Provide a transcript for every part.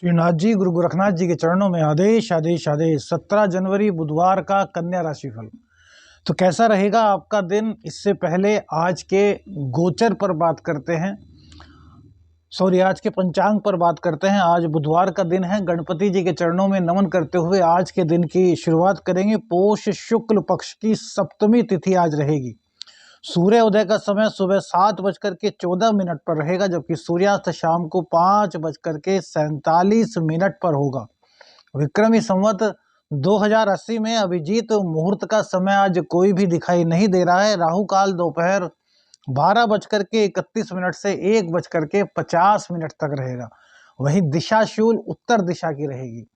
श्रीनाथ जी गुरु गोरखनाथ जी के चरणों में आदेश आदेश आदेश। 17 जनवरी बुधवार का कन्या राशिफल। तो कैसा रहेगा आपका दिन, इससे पहले आज के गोचर पर बात करते हैं। आज के पंचांग पर बात करते हैं। आज बुधवार का दिन है। गणपति जी के चरणों में नमन करते हुए आज के दिन की शुरुआत करेंगे। पोष शुक्ल पक्ष की सप्तमी तिथि आज रहेगी। सूर्य उदय का समय सुबह 7:14 पर रहेगा, जबकि सूर्यास्त शाम को 5:47 पर होगा। विक्रमी संवत 2080 में अभिजीत मुहूर्त का समय आज कोई भी दिखाई नहीं दे रहा है। राहु काल दोपहर 12:31 से 1:50 तक रहेगा। वहीं दिशाशूल उत्तर दिशा की रहेगी।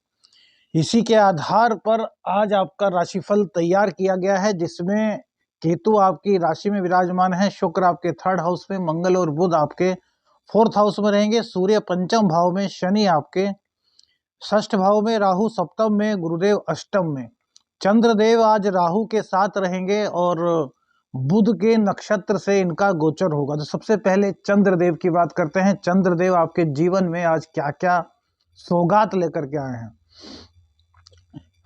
इसी के आधार पर आज आपका राशिफल तैयार किया गया है, जिसमें केतु आपकी राशि में विराजमान है, शुक्र आपके 3rd हाउस में, मंगल और बुध आपके 4th हाउस में रहेंगे, सूर्य 5th भाव में, शनि आपके 6th भाव में, राहु 7th में, गुरुदेव 8th में। चंद्रदेव आज राहु के साथ रहेंगे और बुध के नक्षत्र से इनका गोचर होगा। तो सबसे पहले चंद्रदेव की बात करते हैं। चंद्रदेव आपके जीवन में आज क्या क्या सौगात लेकर के आए हैं।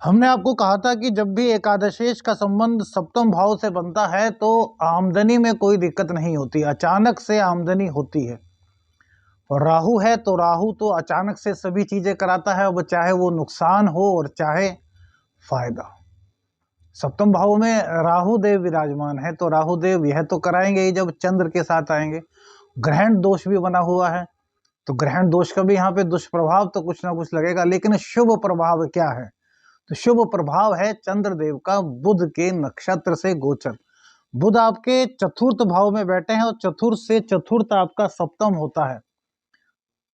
हमने आपको कहा था कि जब भी एकादशेश का संबंध 7th भाव से बनता है तो आमदनी में कोई दिक्कत नहीं होती, अचानक से आमदनी होती है। और राहु है तो राहु तो अचानक से सभी चीजें कराता है, वो चाहे वो नुकसान हो और चाहे फायदा। 7th भाव में राहु देव विराजमान है, तो राहु देव यह तो कराएंगे ही जब चंद्र के साथ आएंगे। ग्रहण दोष भी बना हुआ है, तो ग्रहण दोष का भी यहाँ पे दुष्प्रभाव तो कुछ ना कुछ लगेगा, लेकिन शुभ प्रभाव क्या है? तो शुभ प्रभाव है चंद्रदेव का बुध के नक्षत्र से गोचर। बुध आपके 4th भाव में बैठे हैं और चतुर्थ से चतुर्थ आपका 7th होता है,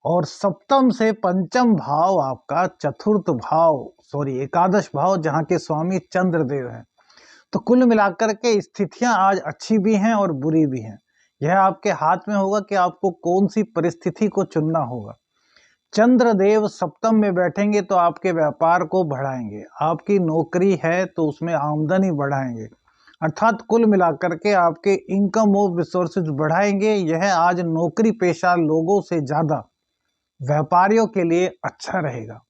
और 7th से 5th भाव आपका एकादश भाव, जहां के स्वामी चंद्रदेव हैं। तो कुल मिलाकर के स्थितियां आज अच्छी भी हैं और बुरी भी हैं। यह आपके हाथ में होगा कि आपको कौन सी परिस्थिति को चुनना होगा। चंद्रदेव 7th में बैठेंगे तो आपके व्यापार को बढ़ाएंगे, आपकी नौकरी है तो उसमें आमदनी बढ़ाएंगे, अर्थात कुल मिलाकर के आपके इनकम ऑफ रिसोर्सेज बढ़ाएंगे। यह आज नौकरी पेशा लोगों से ज्यादा व्यापारियों के लिए अच्छा रहेगा।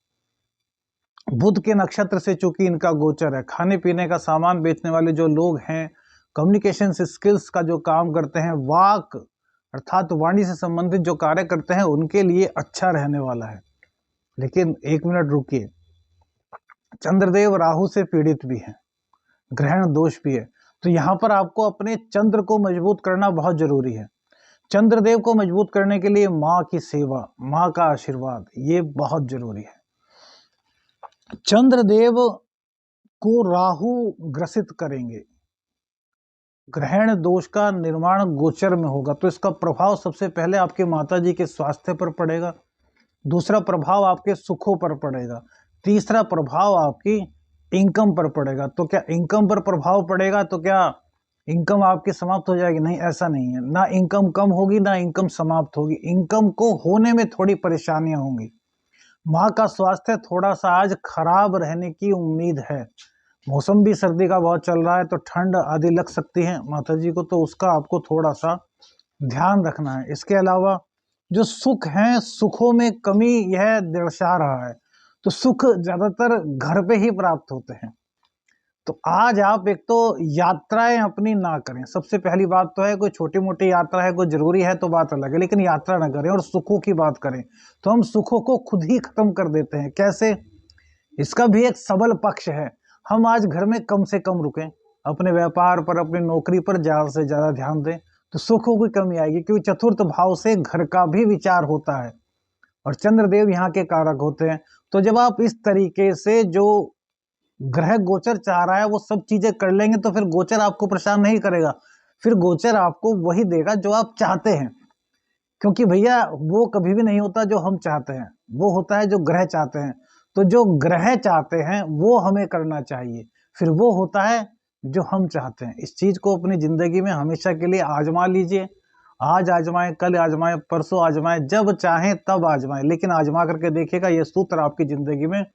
बुध के नक्षत्र से चूंकि इनका गोचर है, खाने पीने का सामान बेचने वाले जो लोग हैं, कम्युनिकेशन स्किल्स का जो काम करते हैं, वाक अर्थात वाणी से संबंधित जो कार्य करते हैं, उनके लिए अच्छा रहने वाला है। लेकिन 1 मिनट रुकिए, चंद्रदेव राहु से पीड़ित भी हैं, ग्रहण दोष भी है, तो यहाँ पर आपको अपने चंद्र को मजबूत करना बहुत जरूरी है। चंद्रदेव को मजबूत करने के लिए माँ की सेवा, माँ का आशीर्वाद, ये बहुत जरूरी है। चंद्रदेव को राहु ग्रसित करेंगे, ग्रहण दोष का निर्माण गोचर में होगा, तो इसका प्रभाव सबसे पहले आपके माता जी के स्वास्थ्य पर पड़ेगा, दूसरा प्रभाव आपके सुखों पर पड़ेगा, तीसरा प्रभाव आपकी इनकम पर पड़ेगा। तो क्या इनकम पर प्रभाव पड़ेगा तो क्या इनकम आपकी समाप्त हो जाएगी? नहीं, ऐसा नहीं है। ना इनकम कम होगी ना इनकम समाप्त होगी, इनकम को होने में थोड़ी परेशानियां होंगी। माँ का स्वास्थ्य थोड़ा सा आज खराब रहने की उम्मीद है। मौसम भी सर्दी का बहुत चल रहा है, तो ठंड आदि लग सकती है माता जी को, तो उसका आपको थोड़ा सा ध्यान रखना है। इसके अलावा जो सुख है, सुखों में कमी यह दर्शा रहा है, तो सुख ज्यादातर घर पे ही प्राप्त होते हैं। तो आज आप एक तो यात्राएं अपनी ना करें, सबसे पहली बात तो है। कोई छोटी मोटी यात्रा है, कोई जरूरी है तो बात अलग है, लेकिन यात्रा ना करें। और सुखों की बात करें तो हम सुखों को खुद ही खत्म कर देते हैं। कैसे? इसका भी एक सबल पक्ष है। हम आज घर में कम से कम रुकें, अपने व्यापार पर, अपनी नौकरी पर ज्यादा से ज्यादा ध्यान दें, तो सुखों की कमी आएगी, क्योंकि 4th भाव से घर का भी विचार होता है और चंद्रदेव यहाँ के कारक होते हैं। तो जब आप इस तरीके से जो ग्रह गोचर चाह रहा है वो सब चीजें कर लेंगे, तो फिर गोचर आपको परेशान नहीं करेगा, फिर गोचर आपको वही देगा जो आप चाहते हैं। क्योंकि भैया वो कभी भी नहीं होता जो हम चाहते हैं, वो होता है जो ग्रह चाहते हैं। तो जो ग्रह चाहते हैं वो हमें करना चाहिए, फिर वो होता है जो हम चाहते हैं। इस चीज को अपनी जिंदगी में हमेशा के लिए आजमा लीजिए। आज आजमाएं, कल आजमाएं, परसों आजमाएं, जब चाहें तब आजमाएं, लेकिन आजमा करके देखिएगा, यह सूत्र आपकी जिंदगी में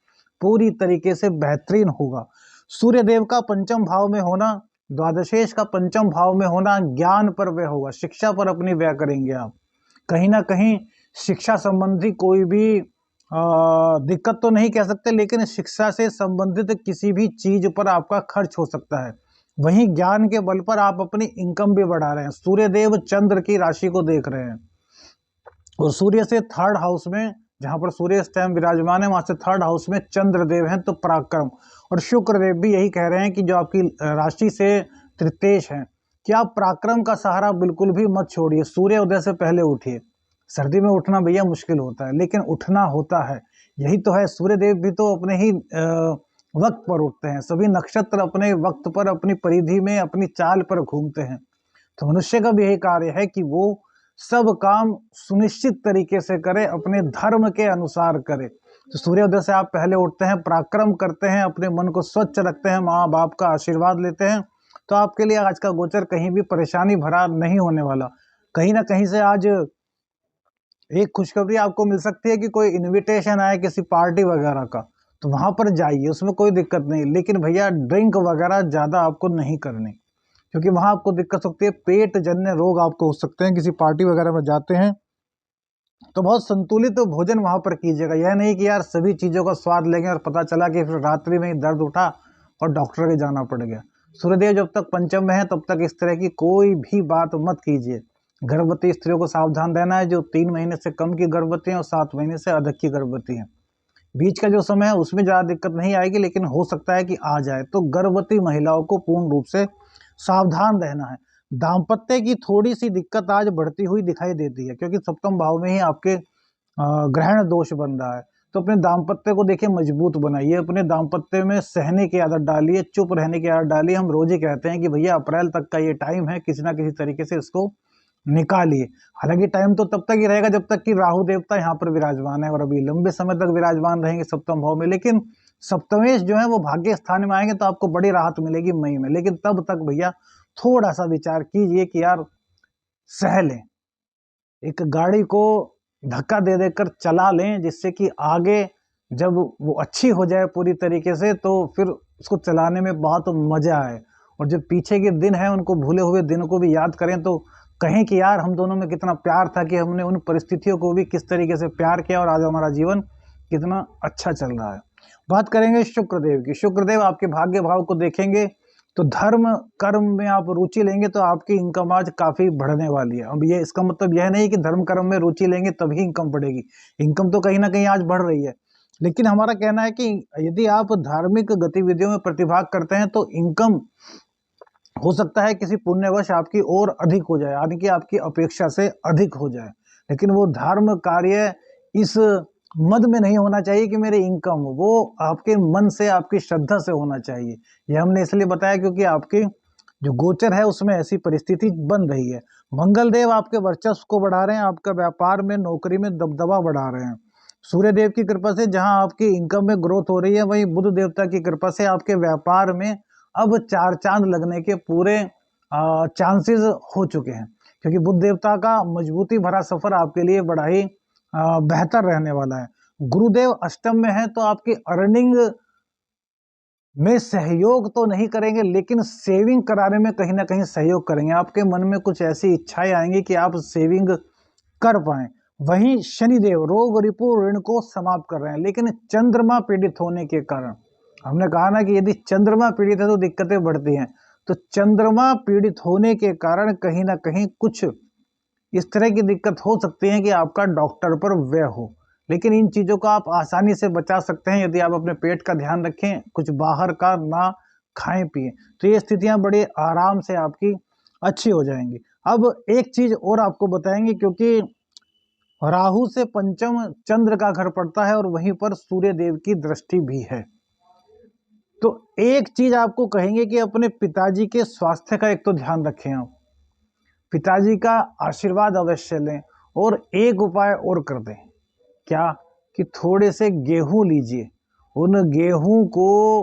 पूरी तरीके से बेहतरीन होगा। सूर्य देव का 5th भाव में होना, द्वादशेश का 5th भाव में होना ज्ञान पर व्यय होगा, शिक्षा पर अपनी व्यय करेंगे आप। कहीं ना कहीं शिक्षा संबंधी कोई भी दिक्कत तो नहीं कह सकते, लेकिन शिक्षा से संबंधित किसी भी चीज पर आपका खर्च हो सकता है। वहीं ज्ञान के बल पर आप अपनी इनकम भी बढ़ा रहे हैं। सूर्यदेव चंद्र की राशि को देख रहे हैं और सूर्य से थर्ड हाउस में, जहां पर सूर्य इस टाइम विराजमान है, वहां से थर्ड हाउस में चंद्रदेव हैं, तो पराक्रम। और शुक्रदेव भी यही कह रहे हैं कि जो आपकी राशि से तृतीयेश है कि आप पराक्रम का सहारा बिल्कुल भी मत छोड़िए। सूर्य उदय से पहले उठिए। सर्दी में उठना भैया मुश्किल होता है, लेकिन उठना होता है, यही तो है। सूर्यदेव भी तो अपने ही वक्त पर उठते हैं। सभी नक्षत्र अपने वक्त पर, अपनी परिधि में, अपनी चाल पर घूमते हैं। तो मनुष्य का भी यही कार्य है कि वो सब काम सुनिश्चित तरीके से करे, अपने धर्म के अनुसार करे। तो सूर्योदय से आप पहले उठते हैं, पराक्रम करते हैं, अपने मन को स्वच्छ रखते हैं, माँ बाप का आशीर्वाद लेते हैं, तो आपके लिए आज का गोचर कहीं भी परेशानी भरा नहीं होने वाला। कहीं ना कहीं से आज एक खुशखबरी आपको मिल सकती है कि कोई इनविटेशन आए किसी पार्टी वगैरह का, तो वहां पर जाइए, उसमें कोई दिक्कत नहीं। लेकिन भैया ड्रिंक वगैरह ज्यादा आपको नहीं करनी, क्योंकि वहां आपको दिक्कत सकती है, पेट जन्य रोग आपको हो सकते हैं। किसी पार्टी वगैरह में जाते हैं तो बहुत संतुलित भोजन वहां पर कीजिएगा। यह नहीं कि यार सभी चीजों का स्वाद लेंगे और पता चला कि फिर रात्रि में ही दर्द उठा और डॉक्टर के जाना पड़ गया। सूर्यदेव जब तक पंचम में है तब तक इस तरह की कोई भी बात मत कीजिए। गर्भवती स्त्रियों को सावधान रहना है, जो 3 महीने से कम की गर्भवती हैं और 7 महीने से अधिक की गर्भवती हैं। बीच का जो समय है उसमें ज्यादा दिक्कत नहीं आएगी, लेकिन हो सकता है कि आ जाए। तो गर्भवती महिलाओं को पूर्ण रूप से सावधान रहना है। दाम्पत्य की थोड़ी सी दिक्कत आज बढ़ती हुई दिखाई देती है, क्योंकि सप्तम भाव में ही आपके ग्रहण दोष बन रहा है। तो अपने दाम्पत्य को देखिए मजबूत बनाइए, अपने दाम्पत्य में सहने की आदत डालिए, चुप रहने की आदत डालिए। हम रोज ही कहते हैं कि भैया अप्रैल तक का ये टाइम है, किसी ना किसी तरीके से इसको निकालिए। हालांकि टाइम तो तब तक ही रहेगा जब तक कि राहु देवता यहाँ पर विराजमान है, और अभी लंबे समय तक विराजमान रहेंगे सप्तम भाव में। लेकिन सप्तमेश जो है वो भाग्य स्थान में आएंगे तो आपको बड़ी राहत मिलेगी मई में। लेकिन तब तक भैया थोड़ा सा विचार कीजिए कि यार सह लें, एक गाड़ी को धक्का दे देकर चला लें, जिससे कि आगे जब वो अच्छी हो जाए पूरी तरीके से तो फिर उसको चलाने में बहुत मजा आए। और जो पीछे के दिन है उनको, भूले हुए दिनों को भी याद करें तो कहें कि यार हम दोनों में कितना प्यार था, कि हमने उन परिस्थितियों को भी किस तरीके से प्यार किया और आज हमारा जीवन कितना अच्छा चल रहा है। बात करेंगे शुक्रदेव की। शुक्रदेव आपके भाग्य भाव को देखेंगे तो धर्म कर्म में आप रुचि लेंगे तो आपकी इनकम आज काफी बढ़ने वाली है। अब ये इसका मतलब यह नहीं कि धर्म कर्म में रुचि लेंगे तभी इनकम बढ़ेगी। इनकम तो कहीं ना कहीं आज बढ़ रही है, लेकिन हमारा कहना है कि यदि आप धार्मिक गतिविधियों में प्रतिभाग करते हैं तो इनकम हो सकता है किसी पुण्यवश आपकी और अधिक हो जाए, यानी कि आपकी अपेक्षा से अधिक हो जाए। लेकिन वो धर्म कार्य इस मद में नहीं होना चाहिए कि मेरे इनकम हो, वो आपके मन से, आपकी श्रद्धा से होना चाहिए। ये हमने इसलिए बताया क्योंकि आपके जो गोचर है उसमें ऐसी परिस्थिति बन रही है। मंगल देव आपके वर्चस्व को बढ़ा रहे हैं, आपका व्यापार में, नौकरी में दबदबा बढ़ा रहे हैं। सूर्य देव की कृपा से जहां आपकी इनकम में ग्रोथ हो रही है, वहीं बुध देवता की कृपा से आपके व्यापार में अब 4 चांद लगने के पूरे चांसेस हो चुके हैं, क्योंकि बुध देवता का मजबूती भरा सफर आपके लिए बड़ा ही बेहतर रहने वाला है। गुरुदेव अष्टम में है तो आपकी अर्निंग में सहयोग तो नहीं करेंगे, लेकिन सेविंग कराने में कहीं ना कहीं सहयोग करेंगे। आपके मन में कुछ ऐसी इच्छाएं आएंगी कि आप सेविंग कर पाए। वहीं शनिदेव रोग रिपु ऋण को समाप्त कर रहे हैं, लेकिन चंद्रमा पीड़ित होने के कारण, हमने कहा ना कि यदि चंद्रमा पीड़ित है तो दिक्कतें बढ़ती हैं, तो चंद्रमा पीड़ित होने के कारण कहीं ना कहीं कुछ इस तरह की दिक्कत हो सकती है कि आपका डॉक्टर पर व्यय हो। लेकिन इन चीजों को आप आसानी से बचा सकते हैं यदि आप अपने पेट का ध्यान रखें, कुछ बाहर का ना खाएं पिए, तो ये स्थितियां बड़े आराम से आपकी अच्छी हो जाएंगी। अब एक चीज और आपको बताएंगे, क्योंकि राहु से पंचम चंद्र का घर पड़ता है और वहीं पर सूर्य देव की दृष्टि भी है। तो एक चीज आपको कहेंगे कि अपने पिताजी के स्वास्थ्य का एक तो ध्यान रखें आप, पिताजी का आशीर्वाद अवश्य लें, और एक उपाय और कर दें। क्या कि थोड़े से गेहूं लीजिए, उन गेहूं को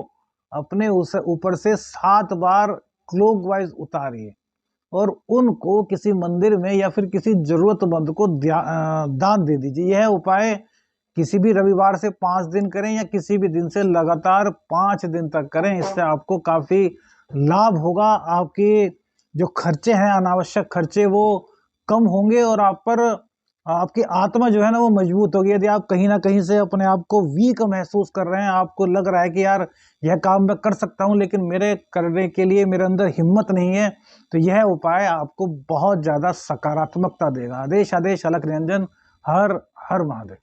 अपने उस ऊपर से 7 बार क्लॉकवाइज उतारिए और उनको किसी मंदिर में या फिर किसी जरूरतमंद को दान दे दीजिए। यह उपाय किसी भी रविवार से 5 दिन करें या किसी भी दिन से लगातार 5 दिन तक करें, इससे आपको काफी लाभ होगा। आपके जो खर्चे हैं, अनावश्यक खर्चे, वो कम होंगे और आप पर आपकी आत्मा जो है ना वो मजबूत होगी। यदि आप कहीं ना कहीं से अपने आप को वीक महसूस कर रहे हैं, आपको लग रहा है कि यार यह काम मैं कर सकता हूं लेकिन मेरे करने के लिए मेरे अंदर हिम्मत नहीं है, तो यह उपाय आपको बहुत ज्यादा सकारात्मकता देगा। आदेश आदेश अलख निरंजन। हर हर महादेव।